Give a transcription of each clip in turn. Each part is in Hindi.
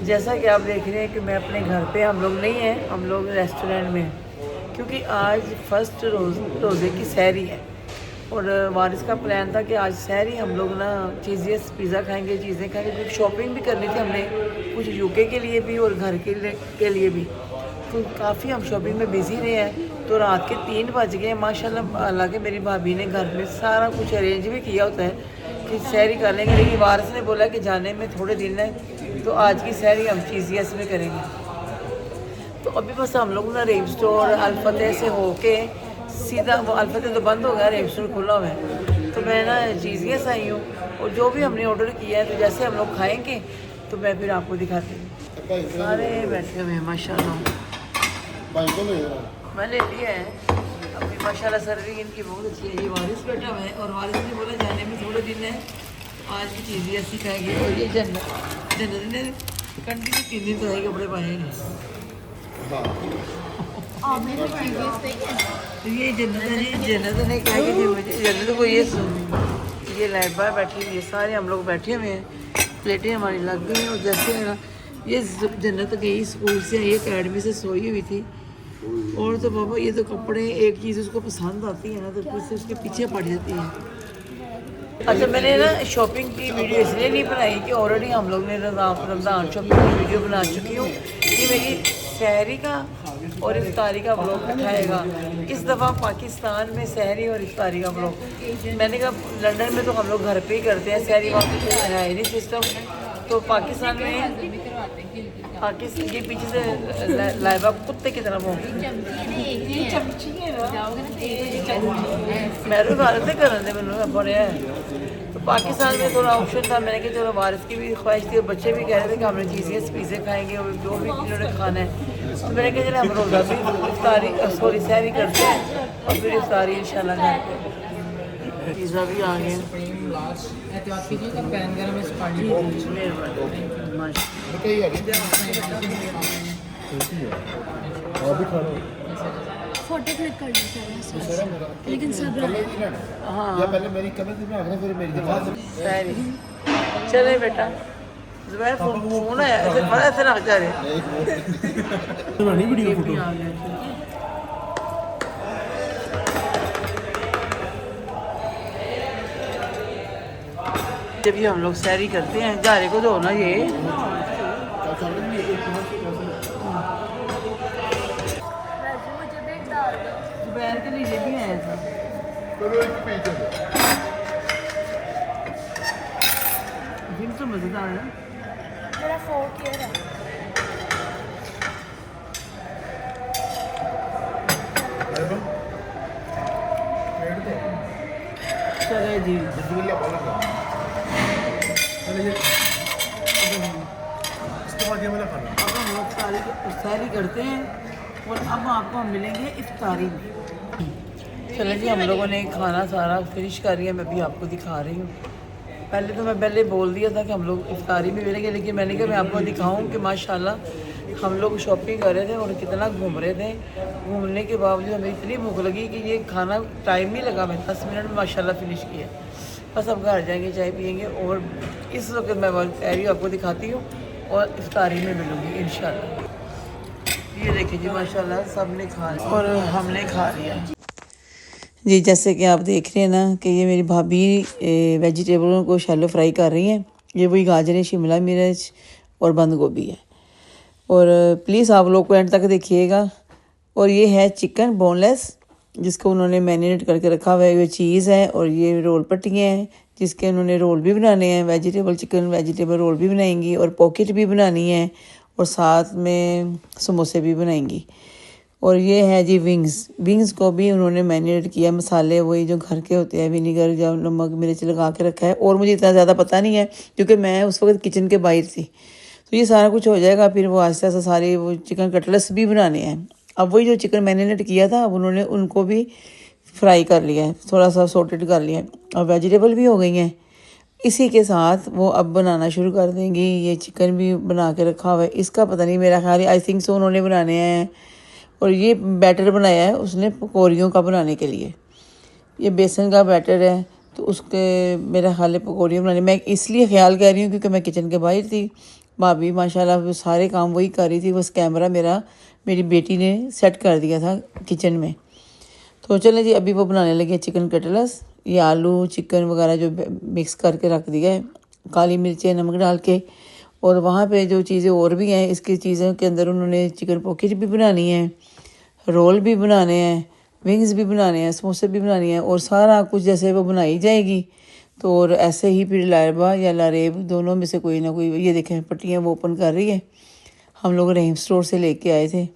जैसा कि आप देख रहे हैं कि मैं अपने घर पे, हम लोग नहीं हैं, हम लोग रेस्टोरेंट में हैं क्योंकि आज फर्स्ट रोज़े की सहरी है। और वारिस का प्लान था कि आज सहरी हम लोग ना चीज़ें पिज़्ज़ा खाएंगे, चीज़ें खाएंगे, क्योंकि शॉपिंग भी करनी थी हमने, कुछ यूके के लिए भी और घर के लिए भी। तो काफ़ी हम शॉपिंग में बिज़ी रहे हैं। तो रात के 3 बज गए माशाल्लाह। हालांकि मेरी भाभी ने घर में सारा कुछ अरेंज भी किया होता है कि सहरी कर लेंगे, लेकिन वारिस ने बोला कि जाने में थोड़े दिन है, तो आज की सहरी हम चीज़ियस में करेंगे। तो अभी बस हम लोग ना रेम स्टोर अल्फतेह से होके सीधा, वो अल्फतेह तो बंद हो गया, रेम स्टोर खुला हुआ है, तो मैं ना चीज़ियस आई हूँ। और जो भी हमने ऑर्डर किया है, तो जैसे हम लोग खाएँगे तो मैं फिर आपको दिखाती हूँ। सारे बैठे हुए हैं माशाल्लाह। मैं ले लिया है अभी माशाल्लाह। सर्विंग इनकी बहुत अच्छी है। ये वारिस बैठा हुआ है और वारिस ने बोला जाने में थोड़े दिन है, आज की चीज़ें ऐसी खाएगी। और ये जन्नत ने कंटिन्यू 3 दिन तो है कपड़े पाए नहीं। ये जन्नत ने कहा कि मुझे जन्नत को ये लाइबा बैठी हुई है, सारे हम लोग बैठे हुए हैं, प्लेटें हमारी लग गई हैं। और जैसे है ना, ये जन्नत गई स्कूल से, ये अकेडमी से सोई हुई थी। और तो बाबा ये तो कपड़े, एक चीज़ उसको पसंद आती है ना तो फिर उसके पीछे पड़ जाती है। अच्छा, मैंने ना शॉपिंग की वीडियो इसलिए नहीं बनाई कि ऑलरेडी हम लोग ने रमज़ान शॉपिंग की वीडियो बना चुकी हूँ। ये मेरी सहरी का और इफ्तारी का ब्लॉग दिखाएगा। इस दफ़ा पाकिस्तान में सहरी और इफ्तारी का ब्लॉग, मैंने कहा लंदन में तो हम लोग घर पे ही करते हैं सहरी, वहाँ पे है ही नहीं सिस्टम। तो पाकिस्तान में के पीछे से लाइबा कुत्ते की तरफ होगी। मैं तो भारत से करने मैंने पड़े हैं। तो पाकिस्तान में थोड़ा ऑप्शन था, मैंने कहा चलो वारिस की भी ख्वाहिश थी, बच्चे भी कह रहे थे कि हमने चीज़ें पिज़्ज़े खाएंगे और जो भी इन्होंने खाना है। तो मैंने कहा चलो हम रोज़ा भी इफ्तारी सॉरी सहरी करते हैं और फिर इफ्तारी इंशाल्लाह करते हैं। पिज़्ज़ा भी आ गए। फोटो क्लिक कर ली लेकिन सब पहले मेरी कमेंट में आगे फिर मेरी चले बेटा, जुबैर फोन है ऐसे बड़ा ऐसे ना जा रहे वीडियो फोटो आ गया। जब भी हम लोग सैरी करते हैं, जारे को दो ना ये। जुबैर के लिए भी आया था। जिम तो मजेदार है। मेरा फोर्थ ईयर है। चले जी, अब हम लोग इफ्तारी करते हैं और अब आपको हम मिलेंगे इफ्तारी में। चले जी, हम लोगों ने खाना सारा फिनिश कर लिया, मैं भी आपको दिखा रही हूँ। पहले तो मैं पहले बोल दिया था कि हम लोग इफ्तारी में मिलेंगे, लेकिन मैंने कहा मैं आपको दिखाऊं कि माशाल्लाह हम लोग शॉपिंग कर रहे थे और कितना घूम रहे थे। घूमने के बावजूद हमें इतनी भूख लगी कि ये खाना टाइम नहीं लगा, मैं 10 मिनट में माशाल्लाह फिनिश किया। बस अब घर जाएंगे, चाय पियेंगे और इस वक्त मैं सहरी आपको दिखाती हूँ और इफ्तारी में मिलूँगी इंशाल्लाह। ये देखिए जी माशाल्लाह सब ने खा लिया और हमने खा लिया जी। जैसे कि आप देख रहे हैं ना कि ये मेरी भाभी वेजिटेबलों को शैलो फ्राई कर रही हैं। ये वही गाजरें, शिमला मिर्च और बंद गोभी है। और प्लीज़ आप लोग को एंड तक देखिएगा। और ये है चिकन बोनलेस, जिसको उन्होंने मैरिनेट करके रखा हुआ है। ये चीज़ है और ये रोल पट्टियाँ हैं जिसके उन्होंने रोल भी बनाने हैं। वेजिटेबल चिकन वेजिटेबल रोल भी बनाएंगी और पॉकेट भी बनानी है और साथ में समोसे भी बनाएंगी। और ये है जी विंग्स को भी उन्होंने मैरिनेट किया, मसाले वही जो घर के होते हैं, विनीगर या नमक मिर्च लगा के रखा है। और मुझे इतना ज़्यादा पता नहीं है क्योंकि मैं उस वक्त किचन के बाहर थी। तो ये सारा कुछ हो जाएगा, फिर वो आहिस्ता आहिस्ता सारे वो चिकन कटलेट्स भी बनाने हैं। अब वही जो चिकन मैरिनेट किया था अब उन्होंने उनको भी फ्राई कर लिया है, थोड़ा सा सॉटेड कर लिया है और वेजिटेबल भी हो गई हैं। इसी के साथ वो अब बनाना शुरू कर देंगी। ये चिकन भी बना के रखा हुआ है, इसका पता नहीं, मेरा ख्याल है आई थिंक सो उन्होंने बनाने हैं। और ये बैटर बनाया है उसने पकौड़ियों का बनाने के लिए। ये बेसन का बैटर है तो उसके मेरा ख्याल है पकौड़ियाँ बनाने। मैं इसलिए ख्याल कह रही हूँ क्योंकि मैं किचन के बाहर थी भाभी माशाल्लाह वो सारे काम वही कर रही थी, बस कैमरा मेरी बेटी ने सेट कर दिया था किचन में। तो चलें जी, अभी वो बनाने लगे चिकन कटलेट्स। ये आलू चिकन वगैरह जो मिक्स करके रख दिया है, काली मिर्चें नमक डाल के। और वहाँ पे जो चीज़ें और भी हैं, इसकी चीज़ों के अंदर उन्होंने चिकन पॉकेट भी बनानी है, रोल भी बनाने हैं, विंग्स भी बनाने हैं, समोसे भी बनानी है, और सारा कुछ जैसे वो बनाई जाएगी। तो और ऐसे ही फिर लारबा या लारेब दोनों में से कोई ना कोई, ये देखें पट्टियाँ वो ओपन कर रही है। हम लोग रहीम स्टोर से लेके आए थे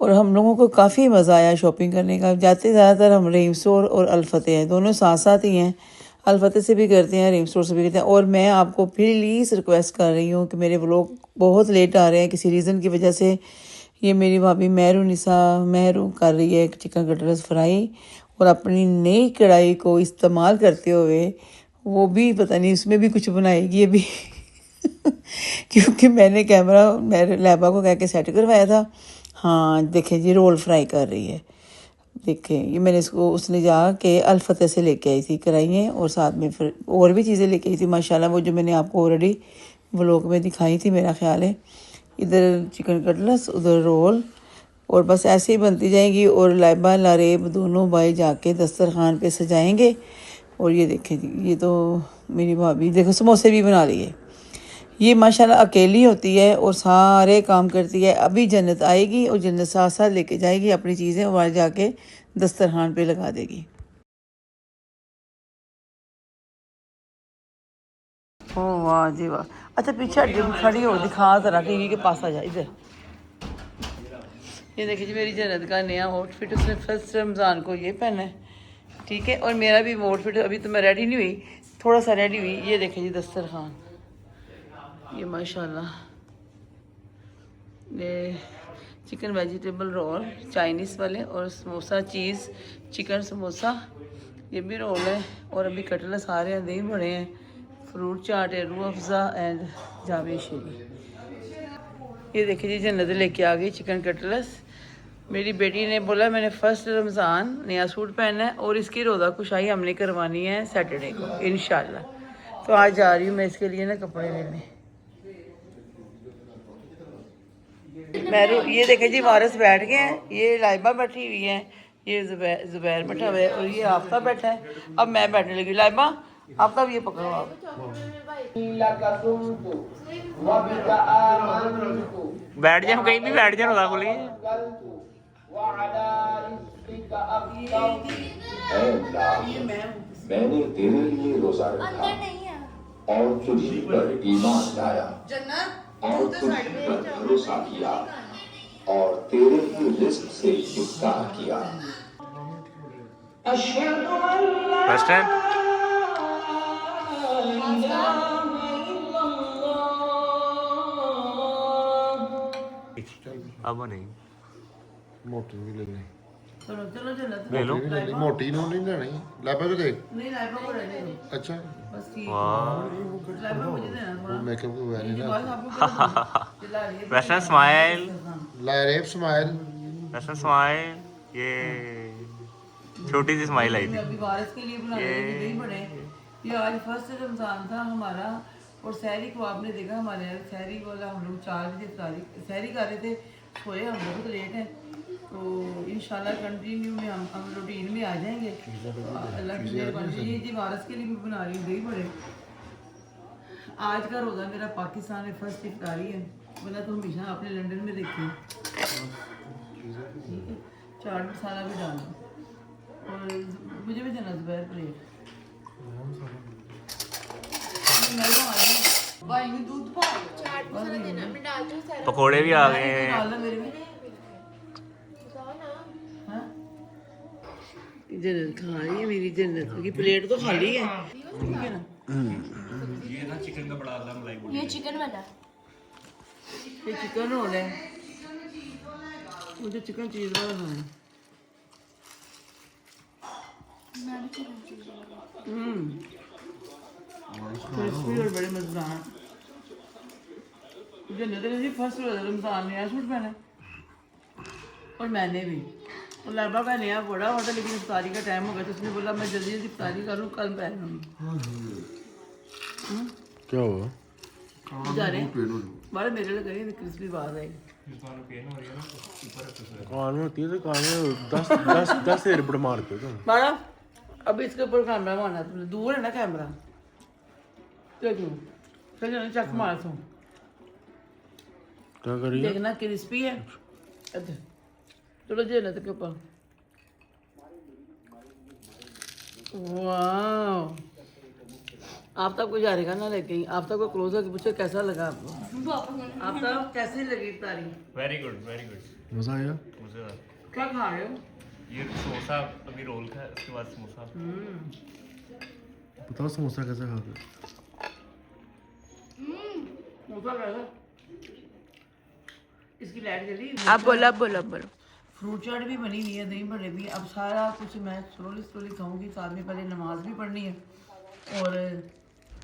और हम लोगों को काफ़ी मज़ा आया शॉपिंग करने का। जाते ज़्यादातर हम रहीम स्टोर और अलफतेह हैं, दोनों साथ साथ ही हैं। अलफतेह से भी करते हैं, रहीम स्टोर से भी करते हैं। और मैं आपको प्लीज़ रिक्वेस्ट कर रही हूँ कि मेरे व्लॉग बहुत लेट आ रहे हैं किसी रीज़न की वजह से। ये मेरी भाभी महरू कर रही है चिकन कटलेट्स फ्राई, और अपनी नई कढ़ाई को इस्तेमाल करते हुए वो भी पता नहीं उसमें भी कुछ बनाएगी अभी क्योंकि मैंने कैमरा मेरे लैबा को कह के सेट करवाया था। हाँ देखें जी, रोल फ्राई कर रही है। देखें ये मैंने इसको उसने जा के अलफतेह से लेके आई थी कढ़ाइयाँ, और साथ में फिर और भी चीज़ें लेके आई थी माशाल्लाह, वो जो मैंने आपको ऑलरेडी व्लॉग में दिखाई थी मेरा ख्याल है। इधर चिकन कटलेट्स, उधर रोल, और बस ऐसे ही बनती जाएंगी। और लाइबा लारेब दोनों भाई जाके दस्तरखान पे सजाएंगे। और ये देखें जी, ये तो मेरी भाभी देखो समोसे भी बना रही है। ये माशाल्लाह अकेली होती है और सारे काम करती है। अभी जन्नत आएगी और जन्नत साथ साथ लेके जाएगी अपनी चीज़ें, वहाँ जाके दस्तरखान पे लगा देगी। ओह वाह जी वाह। अच्छा पीछे खड़ी हो, दिखा जरा टीवी के पास आ जा इधर। ये देखिए जी मेरी जन्नत का नया आउटफिट, उसने फर्स्ट रमज़ान को ये पहना है, ठीक है। और मेरा भी आउटफिट, अभी तो मैं रेडी नहीं हुई, थोड़ा सा रेडी हुई। ये देखिए जी दस्तरखान, ये माशाल्लाह ये चिकन वेजिटेबल रोल चाइनीज़ वाले, और समोसा चीज़ चिकन समोसा, ये भी रोल है। और अभी कटलेट्स आ रहे हैं, दही बड़े हैं, फ्रूट चाट है, रूह अफ़ज़ा एंड जावेद शीरी। ये देखिए जी जन्नत लेके आ गई चिकन कटलेट्स। मेरी बेटी ने बोला मैंने फ़र्स्ट रमज़ान नया सूट पहनना है और इसकी रोज़ा कुशाई हमने करवानी है सैटरडे को इंशाल्लाह। तो आज जा रही हूँ मैं इसके लिए ना कपड़े लेने। ये देखें जी वारिस बैठ गए हैं, ये लाइबा बैठी हुई है, ये जुबैर बैठा हुआ है, और ये आफ्ताब बैठा है। अब मैं बैठने लगी। लाइबा आफ्ताब ये पकड़ो आप। बैठ जाओ, कहीं भी बैठ जाओ, रोज़ा खोलिए। मैंने तेरे लिए रोजा रखा और तुझी पर ईमान लाया और तुझी पर भरोसा किया और तेरे ही रिस्क से इफ्तार किया। अब नहीं मोटी भी ले लें, चलो चलो जन्नत ले लो। मोटी नो नहीं लेनी, लाइबा को दे। नहीं लाइबा को रहने दो अच्छा बस, ठीक है। वाह लाइबा मुझे देना वो थोड़ा, मेकअप को वैली ये ना बात आपको दिला रही है। वैसे स्माइल, लारेब स्माइल। वैसे स्माइल, ये छोटी सी स्माइल आई थी। अभी वारिस के लिए बना रहे थे दही बड़े। ये आज फर्स्ट रमज़ान था हमारा, और सहरी को आपने देखा हमारे यहाँ सहरी वाला, हम लोग 4 बजे सहरी कर रहे थे, सोए हम लोग तो लेट हैं। तो इंशाल्लाह कंटिन्यू में हम रूटीन में आ जाएंगे। अल्लाह की मेहरबानी। ये जी वारिस के लिए भी बना रही हूँ दही बड़े। आज का रोज़ा मेरा पाकिस्तान में फर्स्ट इफ्तारी है, वरना तो हमेशा आपने लंदन में देखे। ठीक है, चाट मसाला भी डालना, और मुझे भी देना जुबैर प्लेट। पकोड़े भी आ गए हैं। डालना मेरे में। हाँ? जन्नत खा रही है मेरी, जन्नत की प्लेट तो खाली है, ठीक है ना। ये चिकन वाला ये चिकन रोल है, मुझे चिकन चीज़ वाला खाना है। क्रिस्पी और बड़े मजेदार। जन्नत ने जी फर्स्ट रमज़ान नया सूट पहना, और मैंने भी। और लाइबा का नया बड़ा हुआ था, लेकिन इफ्तारी का टाइम हो गया तो उसने बोला मैं जल्दी जल्दी इफ्तारी करूँ, कल पहनूँगी। क्या हुआ? जा रहे हैं बारे मेरे लिए करिए क्रिस्पी बात है कान होती है तो कान में 10 एयरबड मार के तो बारा अभी इसके ऊपर कैमरा मारना तुमने दूर है ना कैमरा देखो फिर चेक मारा तुम क्या करिए देखना क्रिस्पी है अच्छा चलो जे ना के ऊपर वाह आप तक को जाएगा ना लेके आप तक को क्लोज होकर पूछो कैसा लगा आपको आप तक कैसी लगी तारीफ वेरी गुड मजा आया मुझे क्या खा रहे हो ये समोसा अभी रोल का है, उसके बाद समोसा बताओ समोसा कैसा खाते मौका कैसा इसकी लाइट जली आप बोलो फ्रूट चाट भी बनी हुई है दही बड़े भी अब सारा कुछ मैं स्लोली खाऊंगी साथ में पहले नमाज भी पढ़नी है और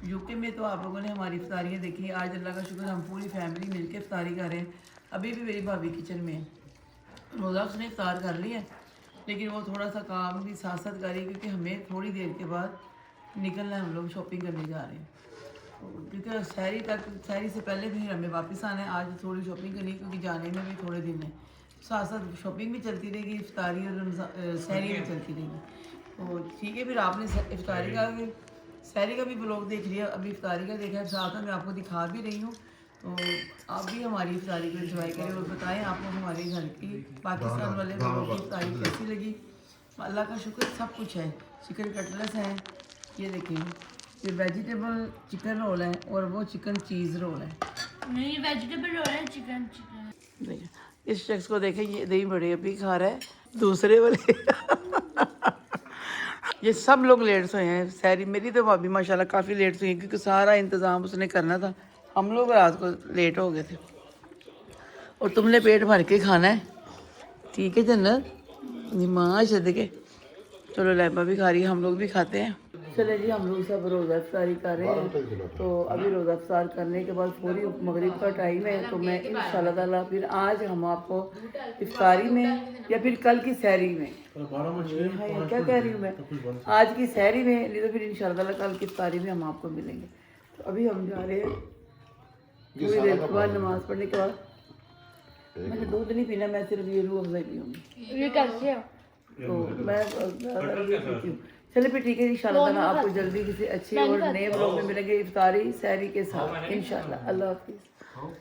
यूके में तो आप लोगों ने हमारी इफ्तारियाँ देखी आज अल्लाह का शुक्र हम पूरी फैमिली मिलके इफ्तारी कर रहे हैं अभी भी मेरी भाभी किचन में है रोज़ा उसने इफ्तार कर लिया लेकिन वो थोड़ा सा काम भी साथ साथ कर रही है क्योंकि हमें थोड़ी देर के बाद निकलना है हम लोग शॉपिंग करने जा रहे हैं क्योंकि शहरी से पहले भी हमें वापस आना है आज थोड़ी शॉपिंग करनी है क्योंकि जाने में भी थोड़े दिन है साथ साथ शॉपिंग भी चलती रहेगी इफ्तारी और शहरी भी चलती रहेगी तो ठीक है फिर आपने शहरी का भी ब्लॉग देख लिया अभी इफ्तारी का देखा है साथ में मैं आपको दिखा भी रही हूँ तो आप भी हमारी इफ्तारी को एंजॉय करें और बताएं आपको हमारे घर की पाकिस्तान वाले लोगों की इफ्तारी कैसी लगी अल्लाह का शुक्र सब कुछ है चिकन कटलेट्स हैं ये देखिए ये वेजिटेबल चिकन रोल है और वो चिकन चीज़ रोल है नहीं वेजिटेबल रोल है चिकन देखिए इस शख्स को देखें ये दही बड़े अभी खा रहा है दूसरे वाले ये सब लोग लेट सोए हैं सैरी मेरी तो भाभी माशाल्लाह काफ़ी लेट सोई है क्योंकि सारा इंतज़ाम उसने करना था हम लोग रात को लेट हो गए थे और तुमने पेट भर के खाना है ठीक है जन्नत निमाश के चलो लैबा भी खा रही है हम लोग भी खाते हैं चले जी हम लोग सब रोज़ा इफ्तारी कर रहे हैं तो अभी रोज़ा इफ्तार करने के बाद पूरी मगरिब का टाइम है तो मैं इंशाल्लाह ताला फिर आज हम आपको इफ्तारी में या फिर कल की सहरी में क्या कह रही हूँ मैं आज की सहरी में नहीं तो फिर इंशाल्लाह ताला कल की इफ्तारी में हम आपको मिलेंगे तो अभी हम जा रहे हैं पूरी देर के बाद नमाज पढ़ने के बाद मैंने दूध नहीं पीना मैं सिर्फ ये रूह अफ़ज़ा पीऊँगी ये कैसे है तो मैं ये पीती हूँ चलिए फिर ठीक है इंशाल्लाह ताला आपको जल्दी किसी अच्छी और नए ब्लॉग में मिलेंगे इफ्तारी सहरी के साथ इंशाल्लाह अल्लाह हाफिज़